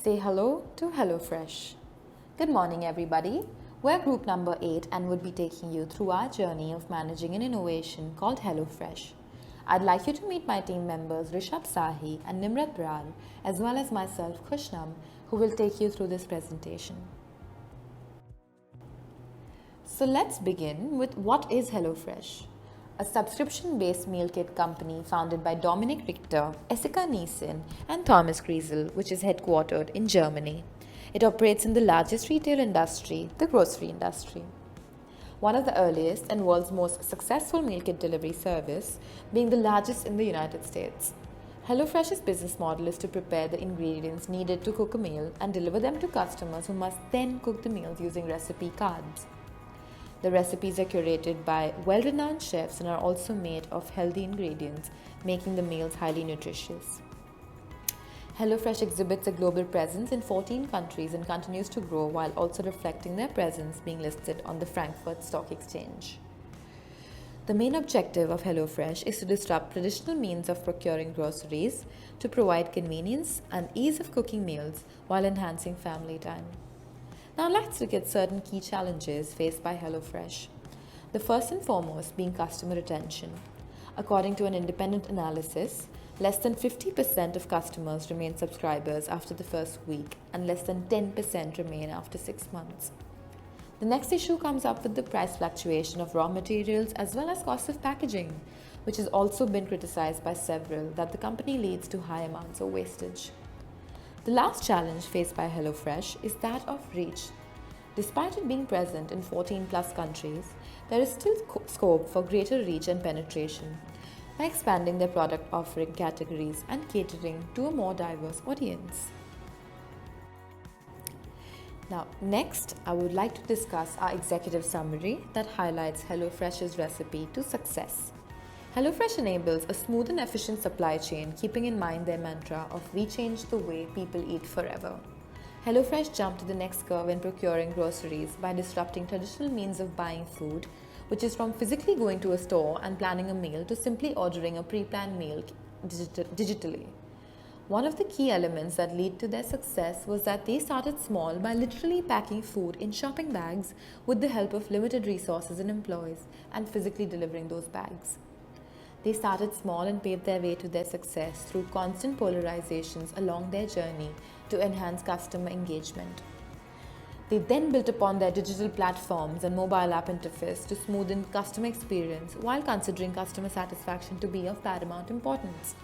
Say hello to HelloFresh. Good morning, everybody. We're group number 8 and would be taking you through our journey of managing an innovation called HelloFresh. I'd like you to meet my team members Rishabh, Sahi, and Nimrat, Brar, as well as myself, Khushnam, who will take you through this presentation. So let's begin with what is HelloFresh? A subscription-based meal kit company founded by Dominic Richter, Essica Neeson, and Thomas Griesel, which is headquartered in Germany. It operates in the largest retail industry, the grocery industry. One of the earliest and world's most successful meal kit delivery service, being the largest in the United States. HelloFresh's business model is to prepare the ingredients needed to cook a meal and deliver them to customers who must then cook the meals using recipe cards. The recipes are curated by well-renowned chefs and are also made of healthy ingredients, making the meals highly nutritious. HelloFresh exhibits a global presence in 14 countries and continues to grow while also reflecting their presence being listed on the Frankfurt Stock Exchange. The main objective of HelloFresh is to disrupt traditional means of procuring groceries to provide convenience and ease of cooking meals while enhancing family time. Now let's look at certain key challenges faced by HelloFresh. The first and foremost being customer retention. According to an independent analysis, less than 50% of customers remain subscribers after the first week and less than 10% remain after 6 months. The next issue comes up with the price fluctuation of raw materials as well as cost of packaging, which has also been criticized by several that the company leads to high amounts of wastage. The last challenge faced by HelloFresh is that of reach. Despite it being present in 14 plus countries, there is still scope for greater reach and penetration by expanding their product offering categories and catering to a more diverse audience. Now, next, I would like to discuss our executive summary that highlights HelloFresh's recipe to success. HelloFresh enables a smooth and efficient supply chain, keeping in mind their mantra of "We change the way people eat forever." HelloFresh jumped to the next curve in procuring groceries by disrupting traditional means of buying food, which is from physically going to a store and planning a meal to simply ordering a pre-planned meal digitally. One of the key elements that led to their success was that they started small by literally packing food in shopping bags with the help of limited resources and employees and physically delivering those bags. They started small and paved their way to their success through constant polarizations along their journey to enhance customer engagement. They then built upon their digital platforms and mobile app interface to smoothen customer experience while considering customer satisfaction to be of paramount importance.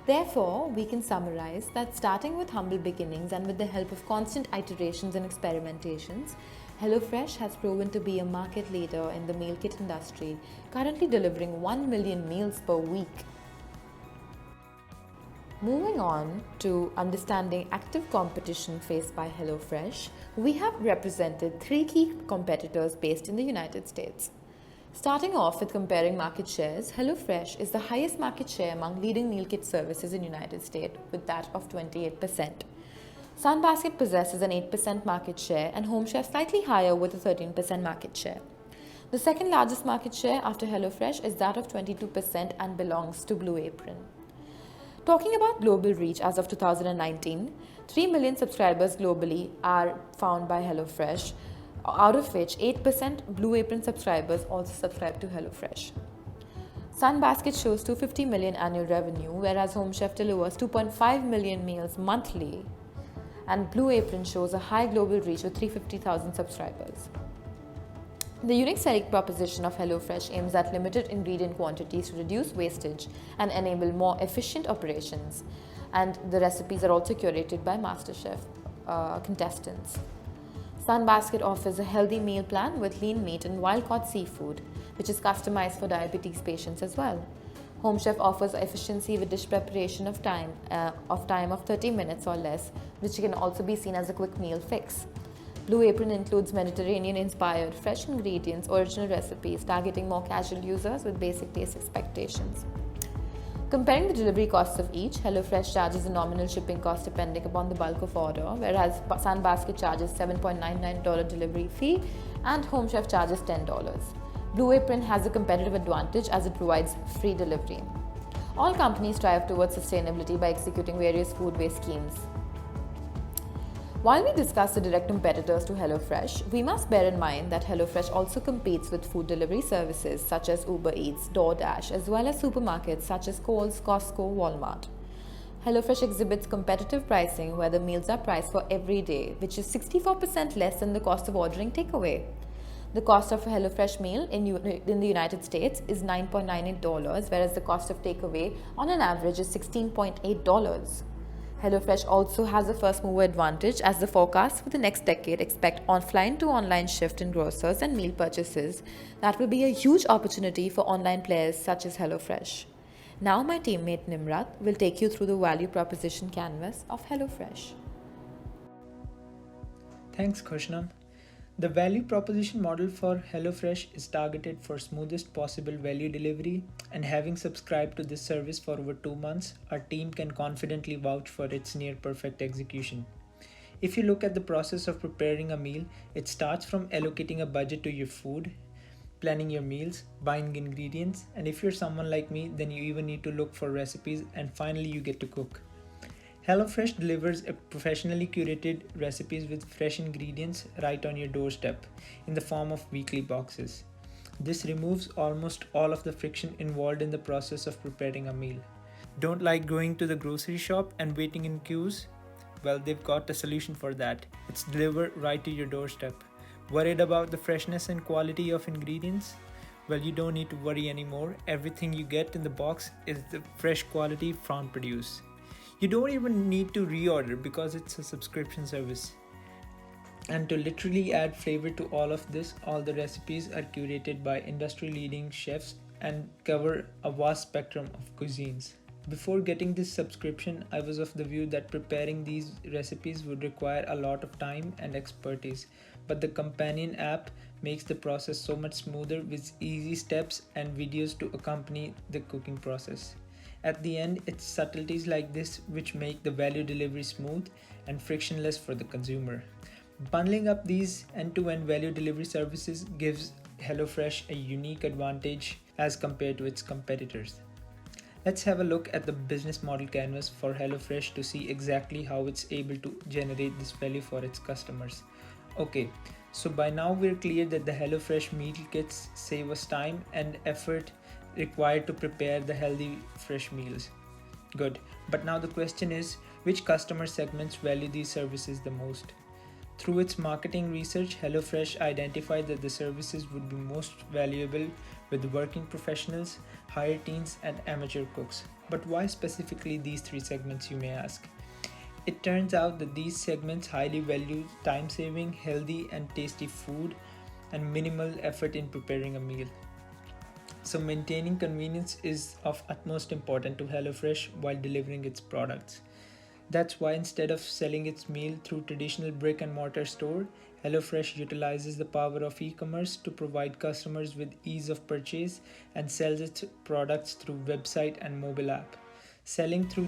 Therefore, we can summarize that starting with humble beginnings and with the help of constant iterations and experimentations, HelloFresh has proven to be a market leader in the meal kit industry, currently delivering 1 million meals per week. Moving on to understanding active competition faced by HelloFresh, we have represented 3 key competitors based in the United States. Starting off with comparing market shares, HelloFresh is the highest market share among leading meal kit services in the United States with that of 28%. Sunbasket possesses an 8% market share and Home Chef slightly higher with a 13% market share. The second largest market share after HelloFresh is that of 22% and belongs to Blue Apron. Talking about global reach as of 2019, 3 million subscribers globally are found by HelloFresh, out of which 8% Blue Apron subscribers also subscribe to HelloFresh. Sunbasket shows 250 million annual revenue, whereas Home Chef delivers 2.5 million meals monthly, and Blue Apron shows a high global reach with 350,000 subscribers. The unique selling proposition of HelloFresh aims at limited ingredient quantities to reduce wastage and enable more efficient operations, and the recipes are also curated by MasterChef contestants. Sunbasket offers a healthy meal plan with lean meat and wild-caught seafood, which is customized for diabetes patients as well. Home Chef offers efficiency with dish preparation of time of 30 minutes or less, which can also be seen as a quick meal fix. Blue Apron includes Mediterranean-inspired fresh ingredients, original recipes, targeting more casual users with basic taste expectations. Comparing the delivery costs of each, HelloFresh charges a nominal shipping cost depending upon the bulk of order, whereas Sunbasket charges $7.99 delivery fee and Home Chef charges $10. Blue Apron has a competitive advantage as it provides free delivery. All companies strive towards sustainability by executing various food waste schemes. While we discuss the direct competitors to HelloFresh, we must bear in mind that HelloFresh also competes with food delivery services such as Uber Eats, DoorDash, as well as supermarkets such as Kohl's, Costco, Walmart. HelloFresh exhibits competitive pricing where the meals are priced for every day, which is 64% less than the cost of ordering takeaway. The cost of a HelloFresh meal in the United States is $9.98, whereas the cost of takeaway on an average is $16.8. HelloFresh also has a first mover advantage as the forecasts for the next decade expect offline to online shift in grocers and meal purchases. That will be a huge opportunity for online players such as HelloFresh. Now my teammate Nimrat will take you through the value proposition canvas of HelloFresh. Thanks, Khushnam. The value proposition model for HelloFresh is targeted for smoothest possible value delivery, and having subscribed to this service for over 2 months, our team can confidently vouch for its near perfect execution. If you look at the process of preparing a meal, it starts from allocating a budget to your food, planning your meals, buying ingredients, and if you're someone like me, then you even need to look for recipes, and finally you get to cook. HelloFresh delivers a professionally curated recipes with fresh ingredients right on your doorstep in the form of weekly boxes. This removes almost all of the friction involved in the process of preparing a meal. Don't like going to the grocery shop and waiting in queues? Well, they've got a solution for that. It's delivered right to your doorstep. Worried about the freshness and quality of ingredients? Well, you don't need to worry anymore. Everything you get in the box is the fresh quality farm produce. You don't even need to reorder because it's a subscription service. And to literally add flavor to all of this, all the recipes are curated by industry-leading chefs and cover a vast spectrum of cuisines. Before getting this subscription, I was of the view that preparing these recipes would require a lot of time and expertise, but the companion app makes the process so much smoother with easy steps and videos to accompany the cooking process. At the end, it's subtleties like this which make the value delivery smooth and frictionless for the consumer. Bundling up these end-to-end value delivery services gives HelloFresh a unique advantage as compared to its competitors. Let's have a look at the business model canvas for HelloFresh to see exactly how it's able to generate this value for its customers. Okay, so by now we're clear that the HelloFresh meal kits save us time and effort required to prepare the healthy fresh meals. Good, but now the question is, which customer segments value these services the most? Through its marketing research, HelloFresh identified that the services would be most valuable with working professionals, higher teens, and amateur cooks. But why specifically these three segments, you may ask? It turns out that these segments highly value time-saving, healthy, and tasty food and minimal effort in preparing a meal. So maintaining convenience is of utmost importance to HelloFresh while delivering its products. That's why instead of selling its meal through traditional brick and mortar store, HelloFresh utilizes the power of e-commerce to provide customers with ease of purchase and sells its products through website and mobile app. Selling through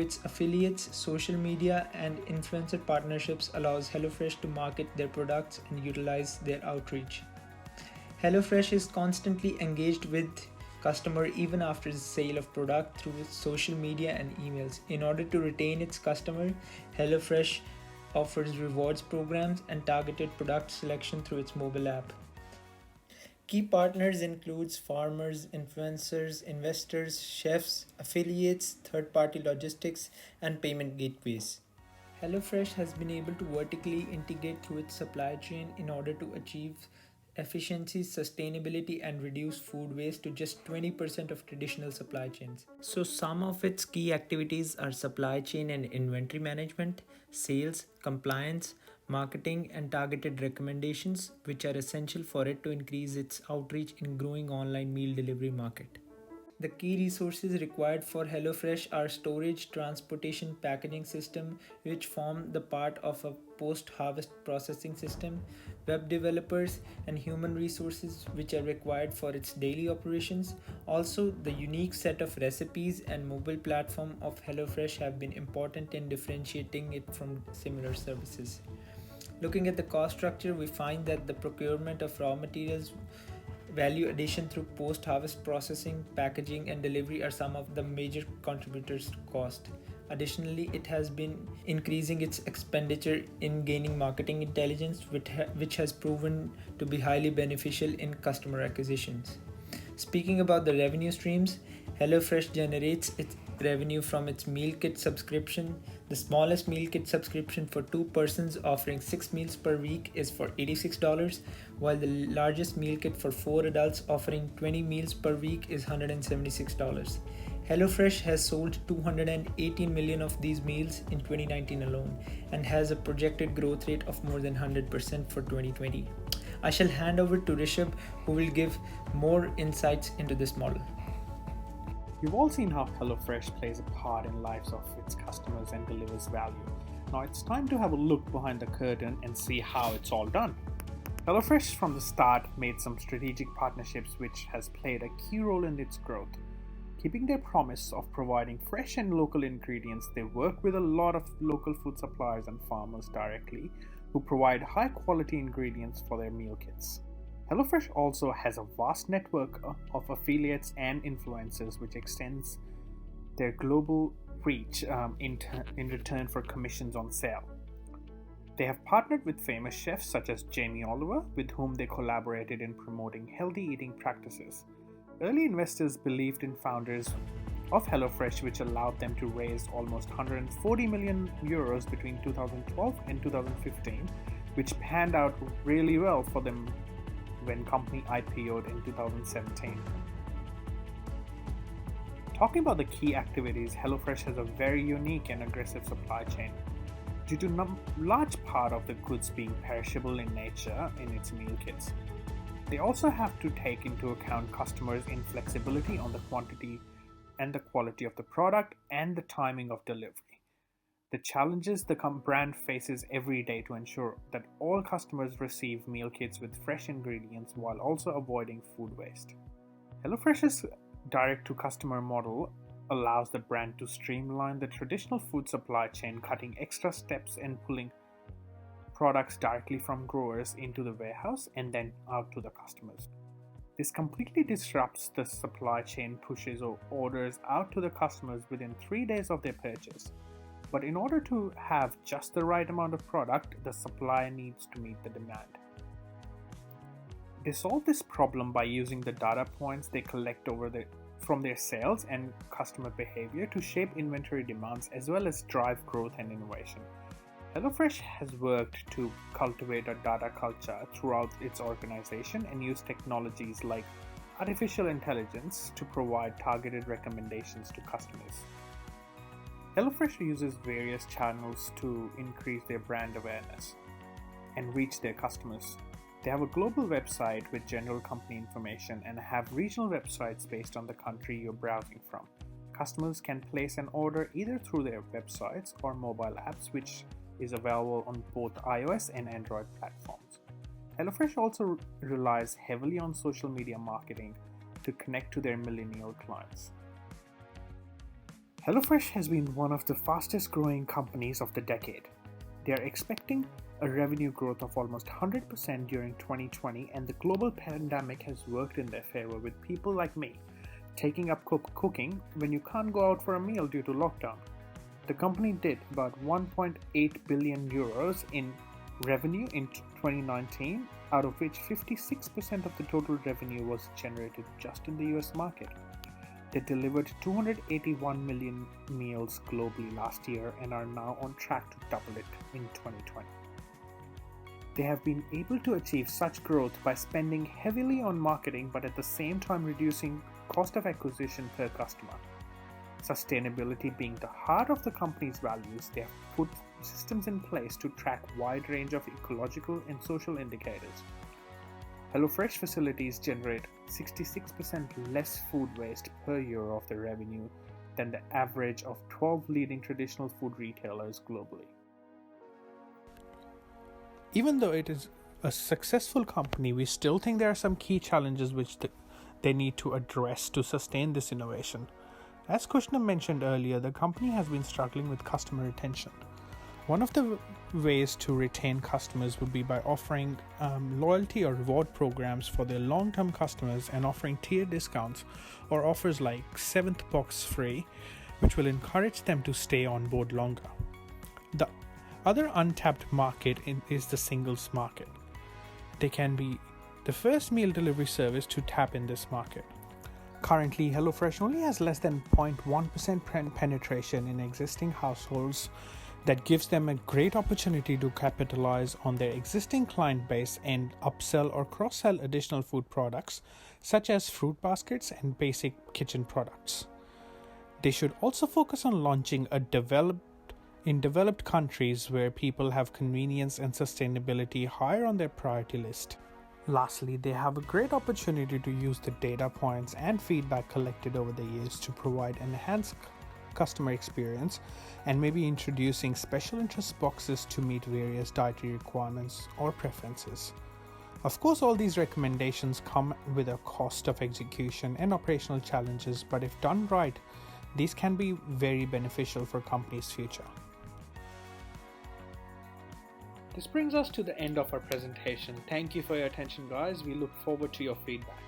its affiliates, social media, and influencer partnerships allows HelloFresh to market their products and utilize their outreach. HelloFresh is constantly engaged with customer even after the sale of product through social media and emails. In order to retain its customer, HelloFresh offers rewards programs and targeted product selection through its mobile app. Key partners includes farmers, influencers, investors, chefs, affiliates, third-party logistics, and payment gateways. HelloFresh has been able to vertically integrate through its supply chain in order to achieve efficiency, sustainability, and reduce food waste to just 20% of traditional supply chains. So some of its key activities are supply chain and inventory management, sales, compliance, marketing, and targeted recommendations, which are essential for it to increase its outreach in growing online meal delivery market. The key resources required for HelloFresh are storage, transportation, packaging system, which form the part of a post-harvest processing system, web developers, and human resources which are required for its daily operations. Also, the unique set of recipes and mobile platform of HelloFresh have been important in differentiating it from similar services. Looking at the cost structure, we find that the procurement of raw materials, value addition through post-harvest processing, packaging, and delivery are some of the major contributors to cost. Additionally, it has been increasing its expenditure in gaining marketing intelligence, which has proven to be highly beneficial in customer acquisitions. Speaking about the revenue streams, HelloFresh generates its revenue from its meal kit subscription. The smallest meal kit subscription for 2 persons offering 6 meals per week is for $86, while the largest meal kit for 4 adults offering 20 meals per week is $176. HelloFresh has sold 218 million of these meals in 2019 alone and has a projected growth rate of more than 100% for 2020. I shall hand over to Rishabh, who will give more insights into this model. You've all seen how HelloFresh plays a part in lives of its customers and delivers value. Now it's time to have a look behind the curtain and see how it's all done. HelloFresh from the start made some strategic partnerships which has played a key role in its growth. Keeping their promise of providing fresh and local ingredients, they work with a lot of local food suppliers and farmers directly who provide high quality ingredients for their meal kits. HelloFresh also has a vast network of affiliates and influencers which extends their global reach in return for commissions on sale. They have partnered with famous chefs such as Jamie Oliver, with whom they collaborated in promoting healthy eating practices. Early investors believed in founders of HelloFresh, which allowed them to raise almost 140 million euros between 2012 and 2015, which panned out really well for them when company IPO'd in 2017. Talking about the key activities, HelloFresh has a very unique and aggressive supply chain. Due to large part of the goods being perishable in nature in its meal kits, they also have to take into account customers' inflexibility on the quantity and the quality of the product and the timing of delivery. The challenges the brand faces every day to ensure that all customers receive meal kits with fresh ingredients while also avoiding food waste. HelloFresh's direct-to-customer model allows the brand to streamline the traditional food supply chain, cutting extra steps and pulling products directly from growers into the warehouse and then out to the customers. This completely disrupts the supply chain, pushes orders out to the customers within 3 days of their purchase. But in order to have just the right amount of product, the supply needs to meet the demand. They solve this problem by using the data points they collect from their sales and customer behavior to shape inventory demands as well as drive growth and innovation. HelloFresh has worked to cultivate a data culture throughout its organization and use technologies like artificial intelligence to provide targeted recommendations to customers. HelloFresh uses various channels to increase their brand awareness and reach their customers. They have a global website with general company information and have regional websites based on the country you're browsing from. Customers can place an order either through their websites or mobile apps, which is available on both iOS and Android platforms. HelloFresh also relies heavily on social media marketing to connect to their millennial clients. HelloFresh has been one of the fastest growing companies of the decade. They are expecting a revenue growth of almost 100% during 2020, and the global pandemic has worked in their favor, with people like me taking up cooking when you can't go out for a meal due to lockdown. The company did about 1.8 billion euros in revenue in 2019, out of which 56% of the total revenue was generated just in the US market. They delivered 281 million meals globally last year and are now on track to double it in 2020. They have been able to achieve such growth by spending heavily on marketing but at the same time reducing cost of acquisition per customer. Sustainability being the heart of the company's values, they have put systems in place to track a wide range of ecological and social indicators. HelloFresh facilities generate 66% less food waste per year of their revenue than the average of 12 leading traditional food retailers globally. Even though it is a successful company, we still think there are some key challenges which they need to address to sustain this innovation. As Khushnam mentioned earlier, the company has been struggling with customer retention. One of the ways to retain customers would be by offering loyalty or reward programs for their long-term customers and offering tier discounts or offers like 7th box free which will encourage them to stay on board longer. The other untapped market is the singles market. They can be the first meal delivery service to tap in this market. Currently, HelloFresh only has less than 0.1% penetration in existing households. That gives them a great opportunity to capitalize on their existing client base and upsell or cross-sell additional food products such as fruit baskets and basic kitchen products. They should also focus on launching in developed countries where people have convenience and sustainability higher on their priority list. Lastly, they have a great opportunity to use the data points and feedback collected over the years to provide enhanced customer experience and maybe introducing special interest boxes to meet various dietary requirements or preferences. Of course, all these recommendations come with a cost of execution and operational challenges, but if done right, these can be very beneficial for companies' future. This brings us to the end of our presentation. Thank you for your attention, guys. We look forward to your feedback.